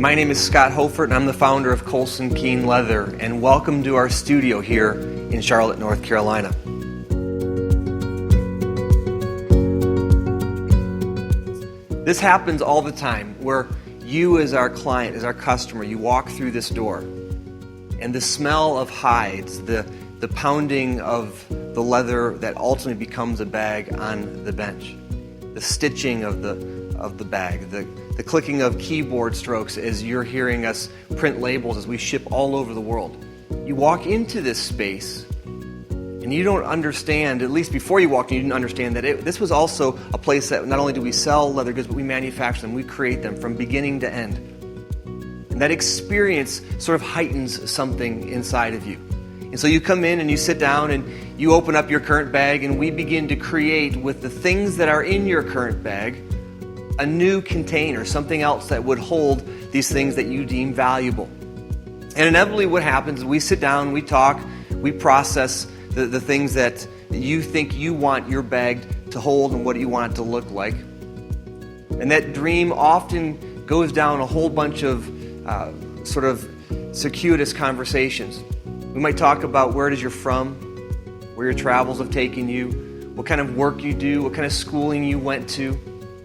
My name is Scott Hofert, and I'm the founder of ColsenKeane Leather, and welcome to our studio here in Charlotte, North Carolina. This happens all the time, where you as our client, as our customer, you walk through this door, and the smell of hides, the pounding of the leather that ultimately becomes a bag on the bench, the stitching of the bag, the clicking of keyboard strokes as you're hearing us print labels as we ship all over the world. You walk into this space and you don't understand, at least before you walked in, you didn't understand that this was also a place that not only do we sell leather goods, but we manufacture them, we create them from beginning to end. And that experience sort of heightens something inside of you. And so you come in and you sit down and you open up your current bag, and we begin to create with the things that are in your current bag a new container, something else that would hold these things that you deem valuable. And inevitably what happens is we sit down, we talk, we process the things that you think you want your bag to hold and what you want it to look like. And that dream often goes down a whole bunch of sort of circuitous conversations. We might talk about where it is you're from, where your travels have taken you, what kind of work you do, what kind of schooling you went to.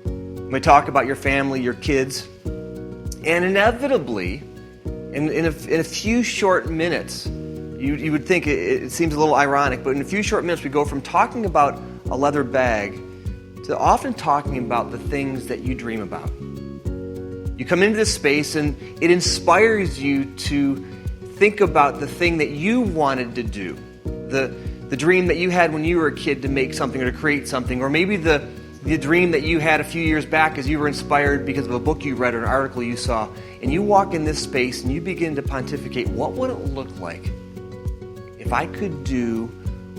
We might talk about your family, your kids. And inevitably, in a few short minutes, you would think it seems a little ironic, but in a few short minutes we go from talking about a leather bag to often talking about the things that you dream about. You come into this space and it inspires you to think about the thing that you wanted to do, the dream that you had when you were a kid to make something or to create something, or maybe the dream that you had a few years back as you were inspired because of a book you read or an article you saw. And you walk in this space and you begin to pontificate, what would it look like if I could do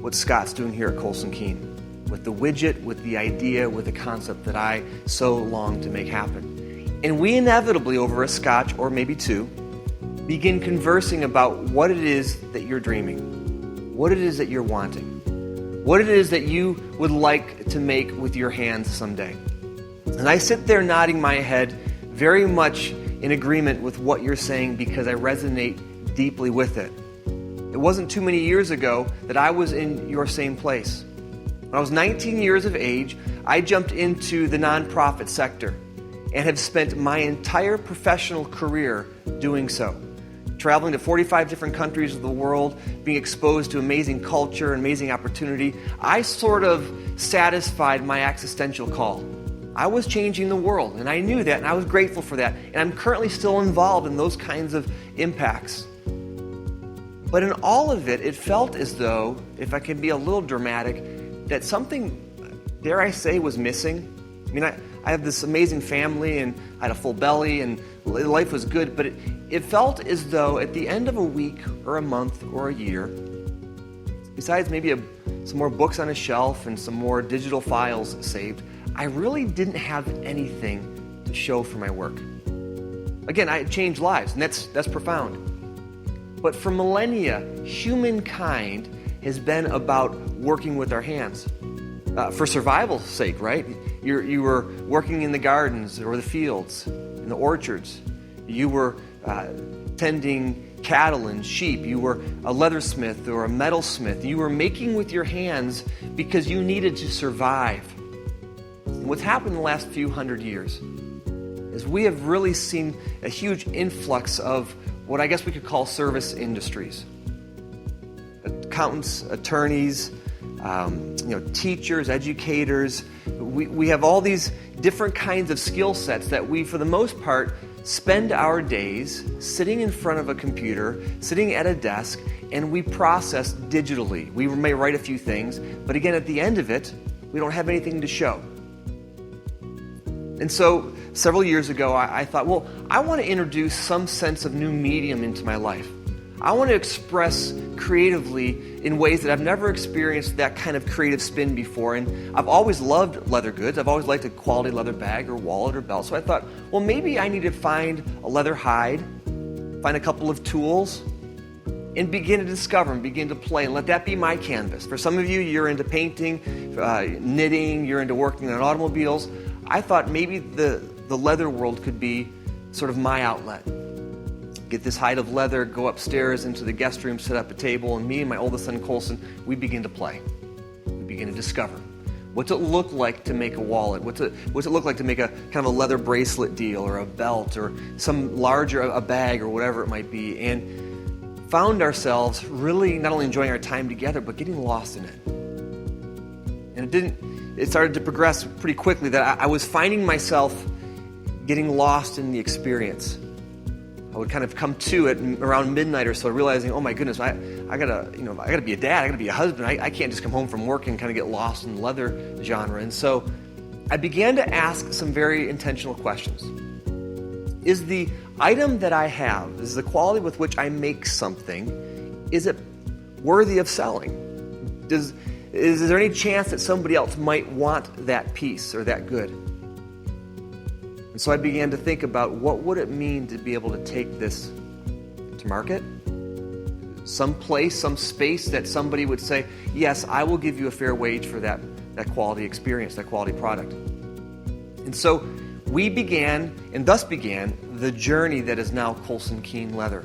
what Scott's doing here at ColsenKeane, with the widget, with the idea, with the concept that I so long to make happen. And we inevitably, over a scotch or maybe two, begin conversing about what it is that you're dreaming, what it is that you're wanting, what it is that you would like to make with your hands someday. And I sit there nodding my head, very much in agreement with what you're saying because I resonate deeply with it. It wasn't too many years ago that I was in your same place. When I was 19 years of age, I jumped into the nonprofit sector and have spent my entire professional career doing so. Traveling to 45 different countries of the world, being exposed to amazing culture and amazing opportunity, I sort of satisfied my existential call. I was changing the world, and I knew that, and I was grateful for that, and I'm currently still involved in those kinds of impacts. But in all of it, it felt as though, if I can be a little dramatic, that something, dare I say, was missing. I mean, I have this amazing family, and I had a full belly, and life was good, but it felt as though at the end of a week or a month or a year, besides maybe some more books on a shelf and some more digital files saved, I really didn't have anything to show for my work. Again, I had changed lives, and that's profound. But for millennia, humankind has been about working with our hands. For survival's sake, right? You were working in the gardens or the fields, in the orchards. You were tending cattle and sheep. You were a leathersmith or a metalsmith. You were making with your hands because you needed to survive. And what's happened in the last few hundred years is we have really seen a huge influx of what I guess we could call service industries. Accountants, attorneys, teachers, educators. We have all these different kinds of skill sets that we, for the most part, spend our days sitting in front of a computer, sitting at a desk, and we process digitally. We may write a few things, but again, at the end of it, we don't have anything to show. And so, several years ago, I thought, well, I want to introduce some sense of new medium into my life. I want to express creatively in ways that I've never experienced that kind of creative spin before. And I've always loved leather goods. I've always liked a quality leather bag or wallet or belt. So I thought, well, maybe I need to find a leather hide, find a couple of tools, and begin to discover and begin to play and let that be my canvas. For some of you, you're into painting, knitting, you're into working on automobiles. I thought maybe the leather world could be sort of my outlet. Get this hide of leather, go upstairs into the guest room, set up a table, and me and my oldest son, Colsen, we begin to play. We begin to discover. What's it look like to make a wallet? What's it look like to make a kind of a leather bracelet deal or a belt or some larger, a bag or whatever it might be? And found ourselves really not only enjoying our time together, but getting lost in it. And it started to progress pretty quickly that I was finding myself getting lost in the experience. I would kind of come to it around midnight or so, realizing, oh my goodness, I gotta be a dad, I gotta be a husband. I can't just come home from work and kind of get lost in the leather genre. And so I began to ask some very intentional questions. Is the item that I have, is the quality with which I make something, is it worthy of selling? Is there any chance that somebody else might want that piece or that good? And so I began to think about what would it mean to be able to take this to market? Some place, some space that somebody would say, yes, I will give you a fair wage for that quality experience, that quality product. And so we began, and thus began, the journey that is now ColsenKeane Leather.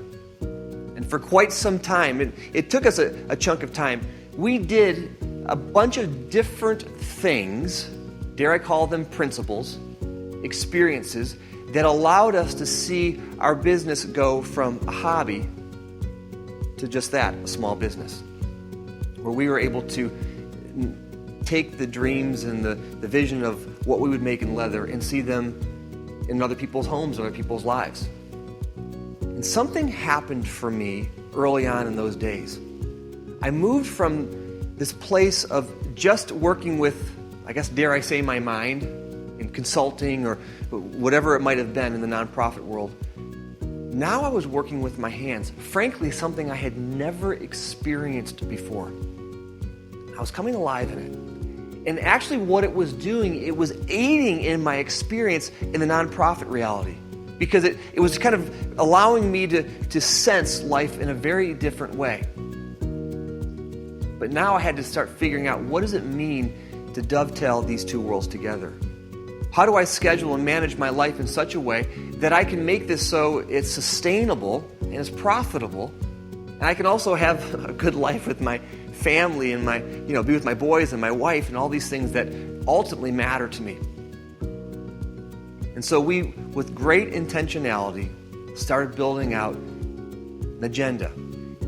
And for quite some time, it took us a chunk of time, we did a bunch of different things, dare I call them principles, experiences that allowed us to see our business go from a hobby to just that, a small business, where we were able to take the dreams and the vision of what we would make in leather and see them in other people's homes, other people's lives. And something happened for me early on in those days. I moved from this place of just working with, I guess, dare I say, my mind, in consulting or whatever it might have been in the nonprofit world. Now I was working with my hands, frankly, something I had never experienced before. I was coming alive in it. And actually what it was doing, it was aiding in my experience in the nonprofit reality, because it was kind of allowing me to sense life in a very different way. But now I had to start figuring out, what does it mean to dovetail these two worlds together? How do I schedule and manage my life in such a way that I can make this so it's sustainable and it's profitable, and I can also have a good life with my family and be with my boys and my wife and all these things that ultimately matter to me. And so we, with great intentionality, started building out an agenda.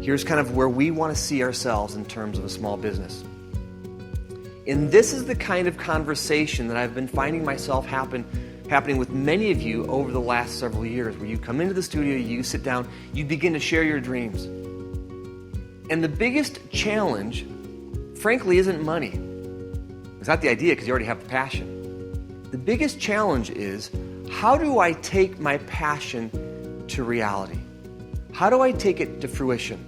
Here's kind of where we want to see ourselves in terms of a small business. And this is the kind of conversation that I've been finding myself happening with many of you over the last several years, where you come into the studio, you sit down, you begin to share your dreams. And the biggest challenge, frankly, isn't money. It's not the idea, because you already have the passion. The biggest challenge is, how do I take my passion to reality? How do I take it to fruition?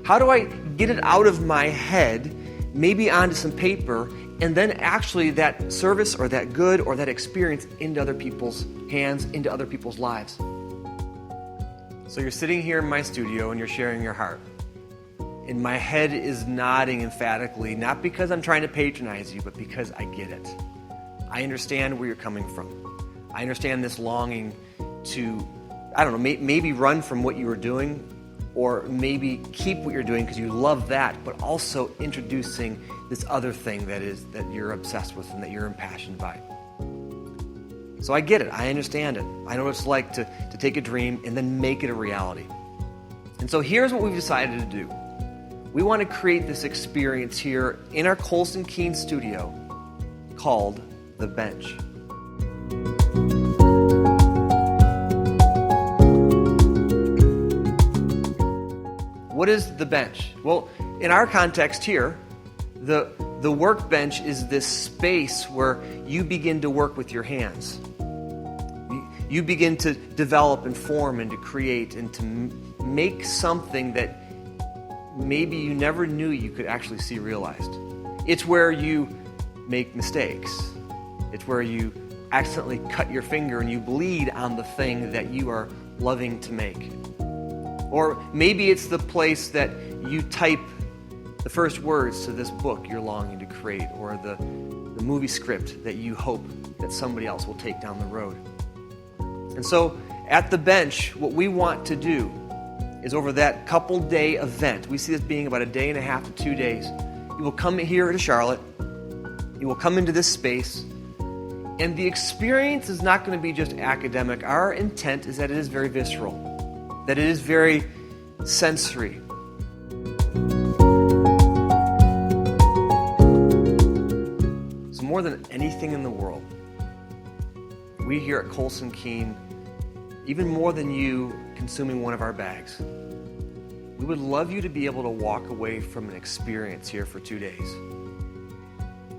How do I get it out of my head, maybe onto some paper, and then actually that service or that good or that experience into other people's hands, into other people's lives? So you're sitting here in my studio and you're sharing your heart. And my head is nodding emphatically, not because I'm trying to patronize you, but because I get it. I understand where you're coming from. I understand this longing to, maybe run from what you were doing, or maybe keep what you're doing because you love that, but also introducing this other thing that you're obsessed with and that you're impassioned by. So I get it. I understand it. I know what it's like to take a dream and then make it a reality. And so here's what we've decided to do. We want to create this experience here in our ColsenKeane studio called The Bench. What is the bench? Well, in our context here, the workbench is this space where you begin to work with your hands. You begin to develop and form and to create and to make something that maybe you never knew you could actually see realized. It's where you make mistakes. It's where you accidentally cut your finger and you bleed on the thing that you are loving to make. Or maybe it's the place that you type the first words to this book you're longing to create, or the movie script that you hope that somebody else will take down the road. And so At the bench, what we want to do is over that couple day event, we see this being about a day and a half to 2 days. You will come here to Charlotte, you will come into this space, and the experience is not going to be just academic. Our intent is that it is very visceral, that it is very sensory. So more than anything in the world, we here at ColsenKeane, even more than you consuming one of our bags, we would love you to be able to walk away from an experience here for 2 days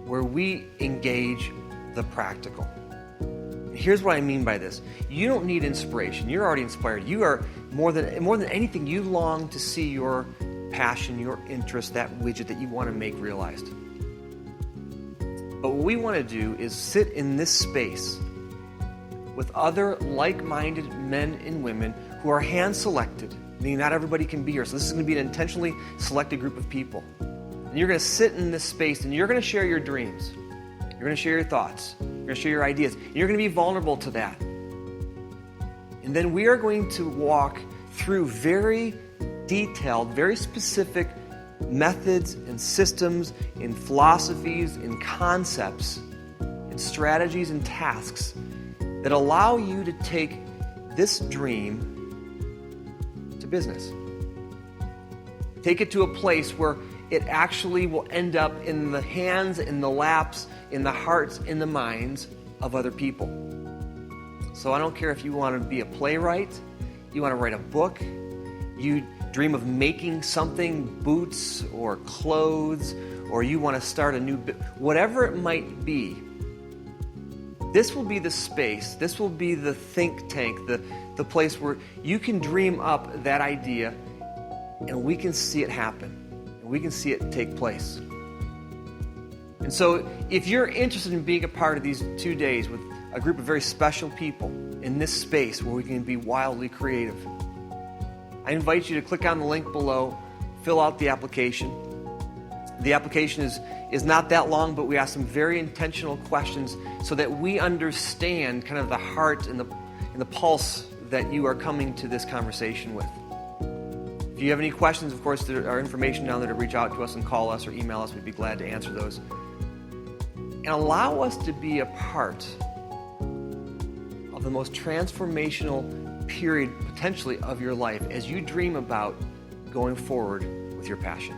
where we engage the practical. Here's what I mean by this. You don't need inspiration. You're already inspired. You are more than anything, you long to see your passion, your interest, that widget that you want to make realized. But what we want to do is sit in this space with other like-minded men and women who are hand-selected, meaning not everybody can be here. So this is going to be an intentionally selected group of people. And you're going to sit in this space and you're going to share your dreams. You're going to share your thoughts. You're going to share your ideas. And you're going to be vulnerable to that. And then we are going to walk through very detailed, very specific methods and systems and philosophies and concepts and strategies and tasks that allow you to take this dream to business. Take it to a place where it actually will end up in the hands, in the laps, in the hearts, in the minds of other people. So I don't care if you want to be a playwright, you want to write a book, you dream of making something, boots or clothes, or you want to start a new whatever it might be. This will be the space, this will be the think tank, the place where you can dream up that idea and we can see it happen. And we can see it take place. And so if you're interested in being a part of these 2 days with a group of very special people in this space where we can be wildly creative, I invite you to click on the link below, fill out the application. The application is not that long, but we ask some very intentional questions so that we understand kind of the heart and the pulse that you are coming to this conversation with. If you have any questions, of course, there are information down there to reach out to us and call us or email us. We'd be glad to answer those. And allow us to be a part of the most transformational period, potentially, of your life as you dream about going forward with your passion.